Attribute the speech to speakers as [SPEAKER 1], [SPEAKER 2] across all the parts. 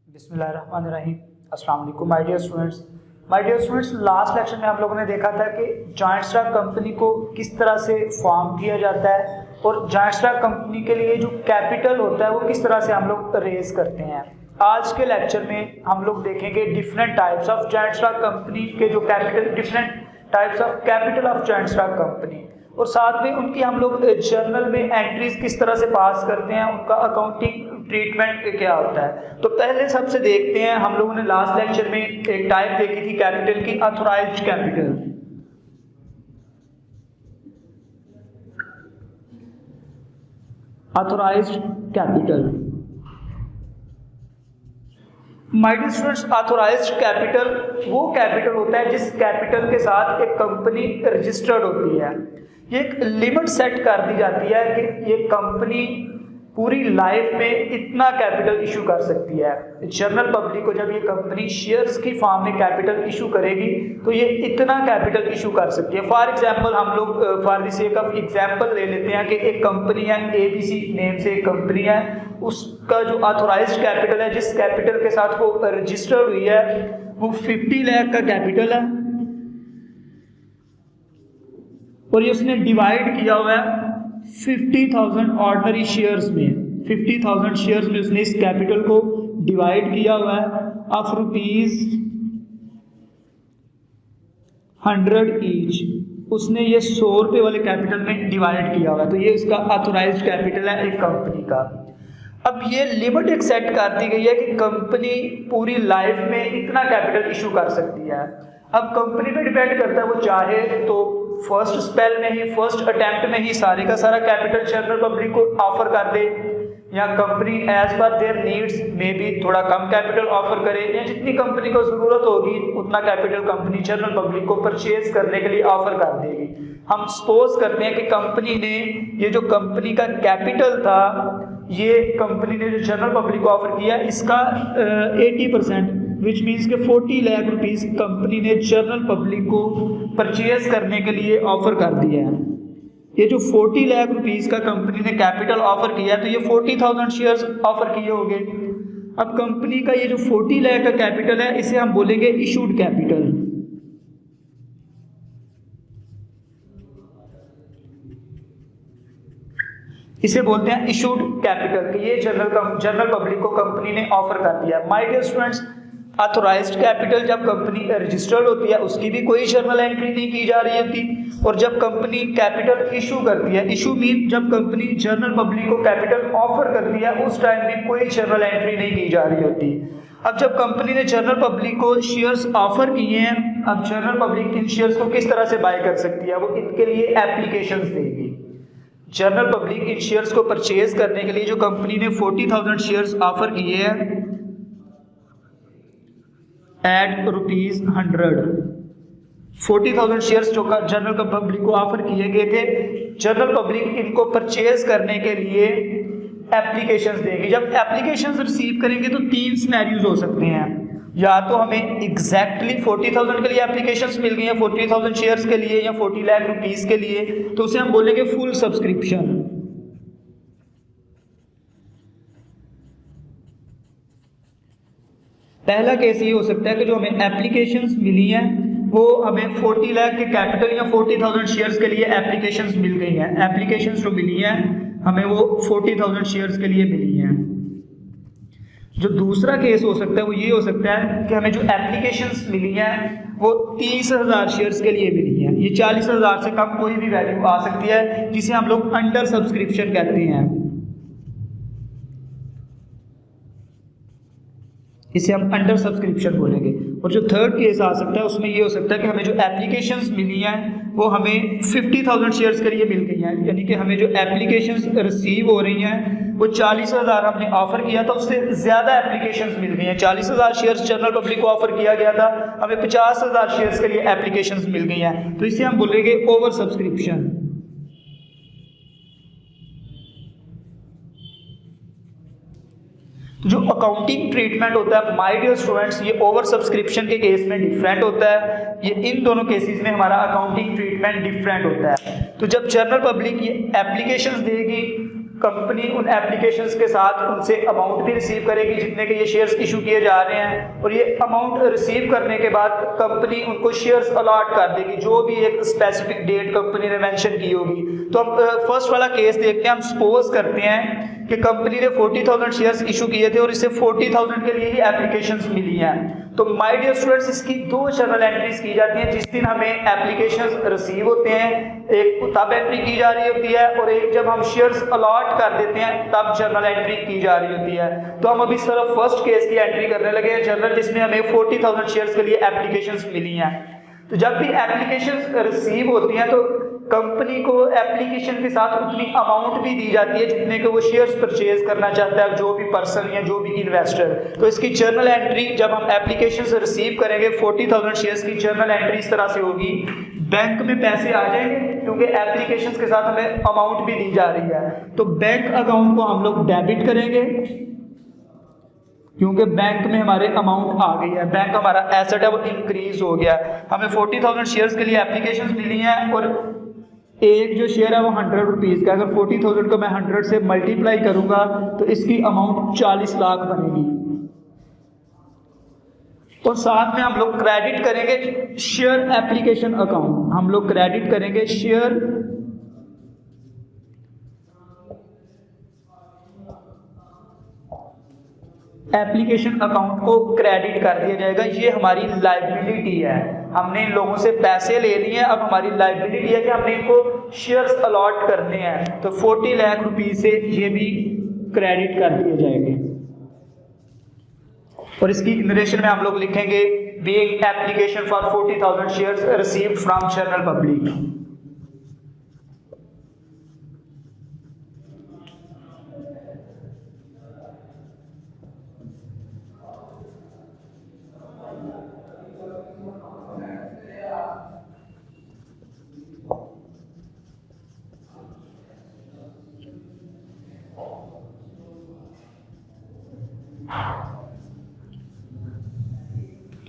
[SPEAKER 1] बिस्मिल्लाहिर्रहमानिर्रहीम। अस्सलाम वालेकुम my dear students. Last lecture में हम लोगों ने देखा था कि जॉइंट स्टॉक कंपनी को किस तरह से फॉर्म किया जाता है और जॉइंट स्टॉक कंपनी के लिए जो कैपिटल होता है वो किस तरह से हम लोग रेज करते हैं। आज के लेक्चर में हम लोग देखेंगे different types of joint stock company के जो capital, different types of capital of joint stock company, और साथ में उनकी हम लोग जर्नल में एंट्रीज किस तरह से पास करते हैं, उनका अकाउंटिंग ट्रीटमेंट क्या होता है। तो पहले सबसे देखते हैं, हम लोगों ने लास्ट लेक्चर में एक टाइप देखी थी कैपिटल की, authorised capital. Authorised capital, my dear students, authorised capital वो कैपिटल होता है जिस कैपिटल के साथ एक कंपनी रजिस्टर्ड होती है। ये एक लिमिट सेट कर दी जाती है कि ये कंपनी पूरी लाइफ में इतना कैपिटल इशू कर सकती है। जनरल पब्लिक को जब ये कंपनी शेयर्स की फॉर्म में कैपिटल इशू करेगी तो ये इतना कैपिटल इशू कर सकती है। फॉर एग्जांपल हम लोग for the sake of example ले लेते हैं कि एक कंपनी है, ABC नेम से एक कंपनी है, उसका जो ऑथराइज्ड कैपिटल है, जिस कैपिटल के साथ वो रजिस्टर्ड हुई है, वो 50 लाख का कैपिटल है और ये उसने डिवाइड किया हुआ है 50,000 ऑर्डिनरी शेयर्स में। 50,000 शेयर्स में उसने इस कैपिटल को डिवाइड किया हुआ है ऑफ ₹100 ईच। उसने ये 100 रुपये वाले कैपिटल में डिवाइड किया हुआ है, तो ये इसका ऑथराइज्ड कैपिटल है एक कंपनी का। अब ये लिमिट एक सेट कर दी गई है कि कंपनी पूरी लाइफ में इतना कैपिटल इशू कर सकती है। अब कंपनी पे डिपेंड करता है, वो चाहे तो फर्स्ट स्पेल में ही, फर्स्ट अटेम्प्ट में ही सारे का सारा कैपिटल जनरल पब्लिक को ऑफर कर दे, या company as per their needs में भी थोड़ा कम कैपिटल ऑफर करे, या जितनी कंपनी को जरूरत होगी उतना कैपिटल कंपनी जनरल पब्लिक को परचेज करने के लिए ऑफर कर देगी। हम सपोज करते हैं कि कंपनी ने ये जो कंपनी का कैपिटल था, ये कंपनी ने जो जनरल पब्लिक को ऑफर किया, इसका 80% विच मीन्स के 40 लाख रुपीस कंपनी ने जनरल पब्लिक को परचेज करने के लिए ऑफर कर दिया है। ये जो 40 लाख रुपीस का कंपनी ने कैपिटल ऑफर किया, तो ये 40,000 शेयर्स ऑफर किए होंगे। अब कंपनी का ये जो 40 लाख का कैपिटल है, इसे हम बोलेंगे इशूड कैपिटल। इसे बोलते हैं इशूड कैपिटल कि ये जनरल पब्लिक को कंपनी ने ऑफर कर दिया। My dear students, authorised capital जब कंपनी रजिस्टर्ड होती है उसकी भी कोई जर्नल एंट्री नहीं की जा रही होती, और जब कंपनी कैपिटल इशू करती है, इशू मीन जब कंपनी जनरल पब्लिक को कैपिटल ऑफर करती है उस टाइम भी कोई जर्नल एंट्री नहीं की जा रही होती। अब जब कंपनी ने जनरल पब्लिक को शेयर्स ऑफर किए हैं, अब जनरल पब्लिक इन शेयर्स को किस तरह से बाय कर सकती है, वो इनके लिए एप्लीकेशंस देगी। जनरल पब्लिक इन शेयर्स को परचेज करने के लिए जो कंपनी ने 40,000 शेयर्स ऑफर किए हैं एट ₹100, 40,000 शेयर्स जो जनरल पब्लिक को ऑफर किए गए थे, जनरल पब्लिक इनको परचेज करने के लिए एप्लीकेशंस देगी। जब एप्लीकेशंस रिसीव करेंगे तो 3 सिनेरियोज हो सकते हैं, या तो हमें एग्जैक्टली 40,000 के लिए एप्लीकेशंस मिल गई हैं 40,000 शेयर्स के लिए या 40 लाख रुपीस के लिए, तो उसे हम बोलेंगे फुल सब्सक्रिप्शन। पहला केस ये हो सकता है कि जो हमें एप्लीकेशंस मिली हैं वो हमें 40 लाख के कैपिटल या 40,000 शेयर्स के लिए एप्लीकेशंस मिल गई हैं। एप्लीकेशंस जो मिली हैं हमें वो 40,000 शेयर्स के लिए मिली हैं। जो दूसरा केस हो सकता है वो ये हो सकता है कि हमें जो एप्लीकेशंस मिली हैं वो 30,000 शेयर्स के लिए मिली हैं। ये 40,000 से कम कोई भी वैल्यू आ सकती है, जिसे हम लोग अंडर सब्सक्रिप्शन कहते हैं। इसे हम अंडर सब्सक्रिप्शन बोलेंगे। और जो थर्ड केस आ सकता है उसमें ये हो सकता है कि हमें जो एप्लीकेशंस मिली हैं वो हमें 50,000 शेयर्स के लिए मिल गई हैं, यानी कि हमें जो एप्लीकेशंस रिसीव हो रही हैं वो 40,000 हमने ऑफर किया था, उससे ज़्यादा एप्लीकेशंस मिल गई हैं। 40,000 शेयर्स जनरल पब्लिक को ऑफर किया गया था, हमें 50,000 शेयर्स के लिए एप्लीकेशंस मिल गई हैं, तो इसे हम बोलेंगे ओवर सब्सक्रिप्शन। जो अकाउंटिंग ट्रीटमेंट होता है माय डियर स्टूडेंट्स, ये ओवर सब्सक्रिप्शन के केस में डिफरेंट होता है। ये इन दोनों केसेस में हमारा अकाउंटिंग ट्रीटमेंट डिफरेंट होता है। तो जब जनरल पब्लिक ये एप्लीकेशंस देगी, कंपनी उन एप्लीकेशंस के साथ उनसे अमाउंट भी रिसीव करेगी जितने के ये शेयर्स इशू किए जा रहे हैं, और ये अमाउंट रिसीव करने के बाद कंपनी उनको शेयर्स अलॉट कर देगी जो भी एक स्पेसिफिक डेट कंपनी ने मेंशन की होगी। तो अब फर्स्ट वाला केस देखते हैं। हम सपोज करते हैं कि कंपनी ने 40,000 शेयर्स इशू किए थे और इसे 40,000 के लिए ही एप्लीकेशंस मिली हैं। तो माय डियर स्टूडेंट्स, इसकी दो जर्नल एंट्रीज की जाती हैं। जिस दिन हमें एप्लीकेशंस रिसीव होते हैं एक तब एंट्री की जा रही होती है, और एक जब हम शेयर्स अलॉट कर देते हैं तब जर्नल एंट्री की जा रही होती है। तो हम अभी सिर्फ फर्स्ट केस की एंट्री करने लगे हैं, जर्नल जिसमें हमें 40,000 शेयर्स के लिए एप्लीकेशंस मिली हैं। तो जब भी एप्लीकेशंस रिसीव होती हैं तो कंपनी को एप्लीकेशन के साथ उतनी अमाउंट भी दी जाती है जितने के वो शेयर्स परचेज करना चाहता है जो भी पर्सन या जो भी इन्वेस्टर। तो इसकी जर्नल एंट्री जब हम एप्लीकेशन से रिसीव करेंगे 40,000 शेयर्स की जर्नल एंट्री इस तरह से होगी। बैंक में पैसे आ जाएंगे क्योंकि एप्लीकेशन के साथ हमें अमाउंट भी दी जा रही है। तो बैंक अकाउंट को हम लोग डेबिट करेंगे क्योंकि बैंक में हमारे अमाउंट आ गई है, बैंक हमारा एसेट है वो इंक्रीज हो गया। हमें 40,000 शेयर्स के लिए एप्लीकेशंस मिली हैं और एक जो शेयर है वो 100 रुपीज़ का। अगर 40,000 को मैं 100 से मल्टीप्लाई करूंगा तो इसकी अमाउंट 40 लाख बनेगी। और साथ में हम लोग क्रेडिट करेंगे शेयर एप्लीकेशन अकाउंट, हम लोग क्रेडिट करेंगे शेयर एप्लीकेशन अकाउंट को क्रेडिट कर दिया जाएगा। ये हमारी लायबिलिटी है, हमने इन लोगों से पैसे ले लिए हैं, अब हमारी लायबिलिटी है कि हमने इनको शेयर्स अलॉट करने हैं। तो 40 लाख रुपीस से ये भी क्रेडिट कर दिए जाएंगे। और इसकी नरेशन में हम लोग लिखेंगे being application for 40,000 shares received from general public.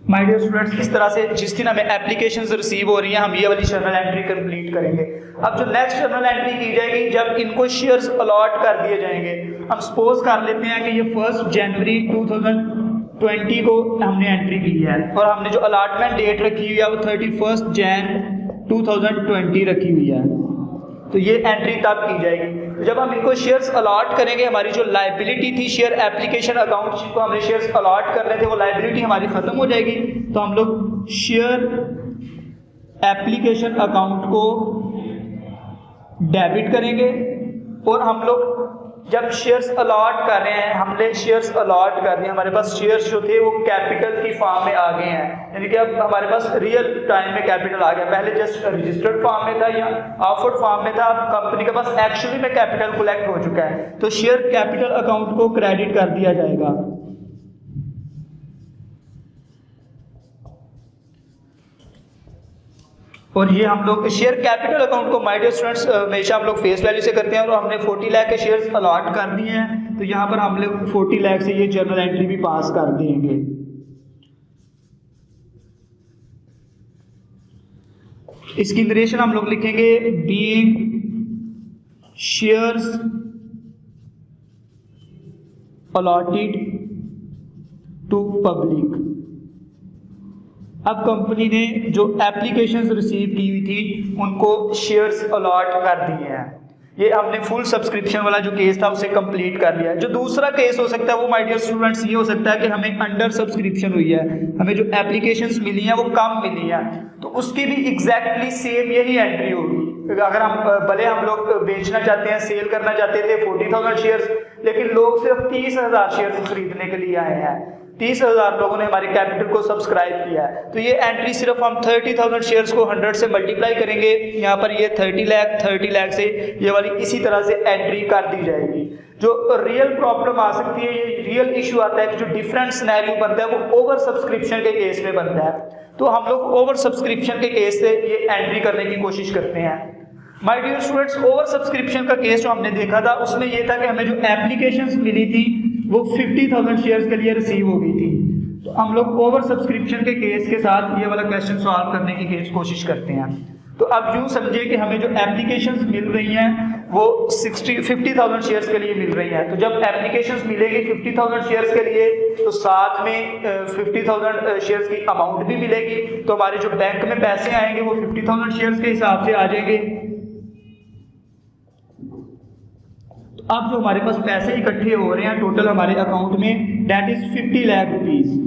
[SPEAKER 1] My dear students, इस तरह से जिस दिन हमें एप्लीकेशंस रिसीव हो रही हैं हम ये वाली जर्नल एंट्री कंप्लीट करेंगे। अब जो नेक्स्ट जर्नल एंट्री की जाएगी जब इनको शेयर्स अलॉट कर दिए जाएंगे। हम सपोज कर लेते हैं कि ये 1 जनवरी 2020 को हमने एंट्री की है और हमने जो अलॉटमेंट डेट रखी हुई है वो 31 जैन 2020 रखी हुई है। तो ये एंट्री तब की जाएगी जब हम इनको शेयर्स अलॉट करेंगे। हमारी जो लायबिलिटी थी शेयर एप्लीकेशन अकाउंट जिनको हमने शेयर्स अलॉट कर रहे थे वो लायबिलिटी हमारी खत्म हो जाएगी। तो हम लोग शेयर एप्लीकेशन अकाउंट को डेबिट करेंगे और हम लोग जब शेयर्स अलॉट कर रहे हैं, हमने शेयर्स अलॉट कर दिए, हमारे पास शेयर्स जो थे वो कैपिटल की फॉर्म में आ गए हैं, यानी कि अब हमारे पास रियल टाइम में कैपिटल आ गया। पहले जस्ट रजिस्टर्ड फॉर्म में था या ऑफर्ड फॉर्म में था, अब कंपनी के पास एक्चुअली में कैपिटल कलेक्ट हो चुका है। तो शेयर कैपिटल अकाउंट को क्रेडिट कर दिया जाएगा। और ये हम लोग शेयर कैपिटल अकाउंट को माय डियर स्टूडेंट्स हमेशा हम लोग फेस वैल्यू से करते हैं और हमने 40 लाख के शेयर्स अलॉट कर दिए हैं। तो यहाँ पर हम लोग 40 लाख से ये जर्नल एंट्री भी पास कर देंगे। इसकी नरेशन हम लोग लिखेंगे being shares allotted to public. अब कंपनी ने जो एप्लीकेशंस रिसीव की हुई थी उनको शेयर्स अलॉट कर दिए हैं। ये हमने फुल सब्सक्रिप्शन वाला जो केस था उसे कंप्लीट कर लिया है। जो दूसरा केस हो सकता है वो माय डियर स्टूडेंट्स ये हो सकता है कि हमें अंडर सब्सक्रिप्शन हुई है, हमें जो एप्लीकेशंस मिली हैं वो कम मिली हैं, तो उसकी भी एग्जैक्टली सेम यही एंट्री होगी। अगर हम भले हम लोग बेचना चाहते हैं, सेल करना चाहते थे 40,000 शेयर्स, लेकिन लोग सिर्फ 30,000 शेयर्स खरीदने के लिए आए हैं, 30,000 लोगों ने हमारे कैपिटल को सब्सक्राइब किया है। तो ये एंट्री सिर्फ हम 30,000 शेयर्स को 100 से मल्टीप्लाई करेंगे, यहाँ पर ये 30 लाख से ये वाली इसी तरह से एंट्री कर दी जाएगी। जो रियल प्रॉब्लम आ सकती है, ये रियल इशू आता है कि जो डिफरेंट सिनेरियो बनता है वो ओवर सब्सक्रिप्शन के केस में बनता है। तो हम लोग ओवर सब्सक्रिप्शन के केस से ये एंट्री करने की कोशिश करते हैं। My dear students, over subscription का केस जो हमने देखा था उसमें ये था कि हमें जो एप्लीकेशंस मिली थी वो 50,000 शेयर्स के लिए रिसीव हो गई थी। तो हम लोग ओवर सब्सक्रिप्शन के केस के साथ ये वाला क्वेश्चन सॉल्व करने की कोशिश करते हैं। तो अब यूँ समझिए कि हमें जो एप्लीकेशंस मिल रही हैं वो 50,000 शेयर्स के लिए मिल रही हैं। तो जब एप्लीकेशंस मिलेगी 50,000 शेयर्स के लिए तो साथ में 50,000 शेयर्स की अमाउंट भी मिलेगी। तो हमारे जो बैंक में पैसे आएंगे वो 50,000 शेयर्स के हिसाब से आ जाएंगे। तो अब जो हमारे पास पैसे इकट्ठे हो रहे हैं टोटल हमारे अकाउंट में, दैट इज 50 लाख रुपीज।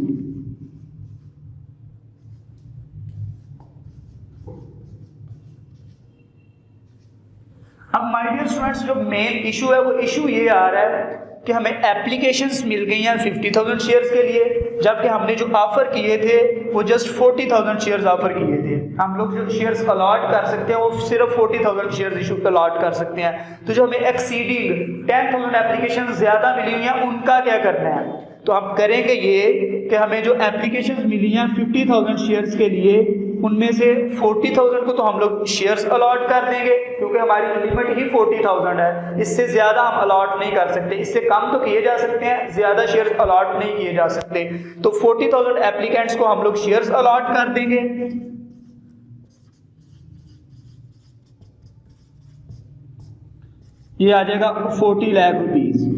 [SPEAKER 1] अब माय डियर स्टूडेंट्स, जो मेन इशू है वो इशू ये आ रहा है कि हमें एप्लीकेशंस मिल गई हैं 50,000 शेयर्स के लिए, जबकि हमने जो ऑफर किए थे वो जस्ट 40,000 शेयर्स ऑफर किए थे। हम लोग जो शेयर्स अलॉट कर सकते हैं वो सिर्फ 40,000 शेयर्स इशू अलॉट कर सकते हैं। तो जो हमें एक्सीडिंग 10,000 एप्लीकेशन ज़्यादा मिली हुई हैं उनका क्या करना है? तो हम करेंगे ये कि हमें जो एप्लीकेशंस मिली हैं 50,000 शेयर्स के लिए, उनमें से 40,000 को तो हम लोग शेयर्स अलॉट कर देंगे क्योंकि हमारी लिमिट ही 40,000 है। इससे ज़्यादा हम अलॉट नहीं कर सकते, इससे कम तो किए जा सकते हैं, ज़्यादा शेयर्स अलॉट नहीं किए जा सकते। तो 40,000 एप्लीकेंट्स को हम लोग शेयर्स अलॉट कर देंगे। ये आ जाएगा 40 लाख रुपीज।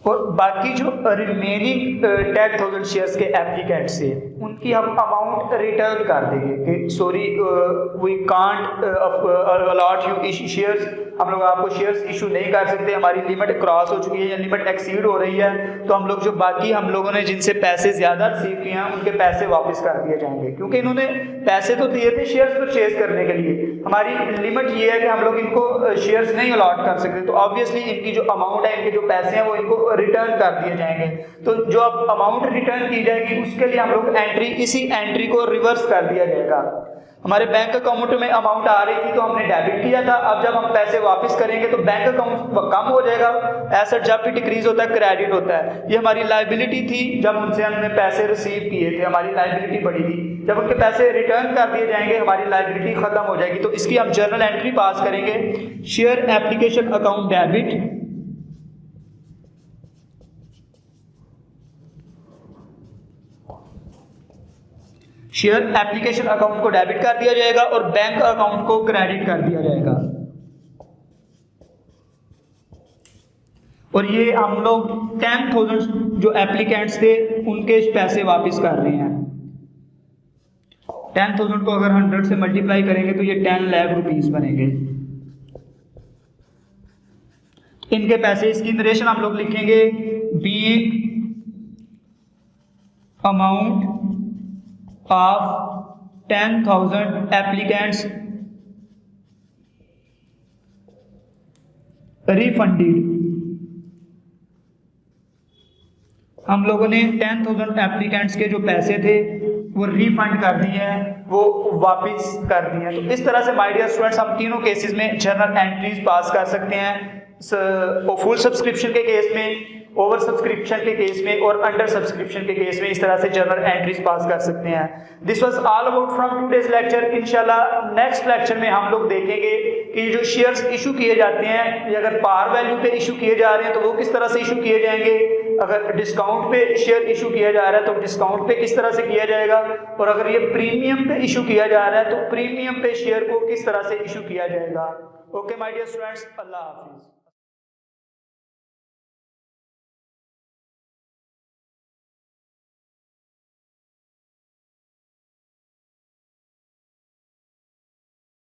[SPEAKER 1] और बाकी जो रिमेनिंग 10,000 शेयर्स के एप्लीकेंट्स हैं उनकी हम अमाउंट रिटर्न कर देंगे कि sorry we can't allot you shares, हम लोग आपको शेयर्स इशू नहीं कर सकते, हमारी लिमिट क्रॉस हो चुकी है या लिमिट एक्सीड हो रही है। तो हम लोग जो बाकी हम लोगों ने जिनसे पैसे ज़्यादा रिसीव किए हैं उनके पैसे वापस कर दिए जाएंगे, क्योंकि इन्होंने पैसे तो दिए थे शेयर्स परचेज करने के लिए। हमारी लिमिट ये है कि हम लोग इनको शेयर्स नहीं अलॉट कर सकते, तो ऑब्वियसली इनकी जो अमाउंट है, इनके जो पैसे हैं वो इनको रिटर्न कर दिए जाएंगे। तो जो अब अमाउंट रिटर्न की जाएगी उसके लिए हम लोग इसी एंट्री को रिवर्स कर दिया जाएगा। हमारे बैंक अकाउंट में अमाउंट आ रही थी तो हमने डेबिट किया था, अब जब हम पैसे वापस करेंगे तो बैंक अकाउंट कम हो जाएगा। एसेट जब भी डिक्रीज होता है क्रेडिट होता है। ये हमारी लायबिलिटी थी जब उनसे हमने पैसे रिसीव किए थे, हमारी लायबिलिटी बढ़ी थी। जब उनके पैसे रिटर्न कर दिए जाएंगे हमारी लायबिलिटी खत्म हो जाएगी। तो इसकी हम जर्नल एंट्री पास करेंगे, share application account debit, share application account को डेबिट कर दिया जाएगा और बैंक अकाउंट को क्रेडिट कर दिया जाएगा। और ये हम लोग 10,000 जो एप्लीकेंट्स थे उनके पैसे वापस कर रहे हैं। 10,000 को अगर 100 से मल्टीप्लाई करेंगे तो ये 10 लाख रुपीस बनेंगे। इनके पैसे, इसकी नरेशन हम लोग लिखेंगे being amount of 10,000 applicants refunded। हम लोगों ने 10,000 एप्लीकेंट्स के जो पैसे थे वो रिफंड कर दिए हैं, वो वापस कर दिए हैं। तो इस तरह से माय डियर स्टूडेंट्स हम तीनों केसेस में जर्नल एंट्रीज पास कर सकते हैं। फुल सब्सक्रिप्शन के केस में, ओवर सब्सक्रिप्शन के केस में और अंडर सब्सक्रिप्शन के केस में इस तरह से जर्नल एंट्रीज पास कर सकते हैं। This was all about from today's lecture. इंशाल्लाह नेक्स्ट लेक्चर में हम लोग देखेंगे कि जो शेयर्स इशू किए जाते हैं, ये अगर पार वैल्यू पे इशू किए जा रहे हैं तो वो किस तरह से इशू किए जाएंगे, अगर डिस्काउंट पे शेयर इशू किया जा रहा है तो डिस्काउंट पे किस तरह से किया जाएगा, और अगर ये प्रीमियम पे इशू किया जा रहा है तो प्रीमियम पे शेयर को किस तरह से इशू किया जाएगा। ओके माय डियर स्टूडेंट्स, अल्लाह हाफिज।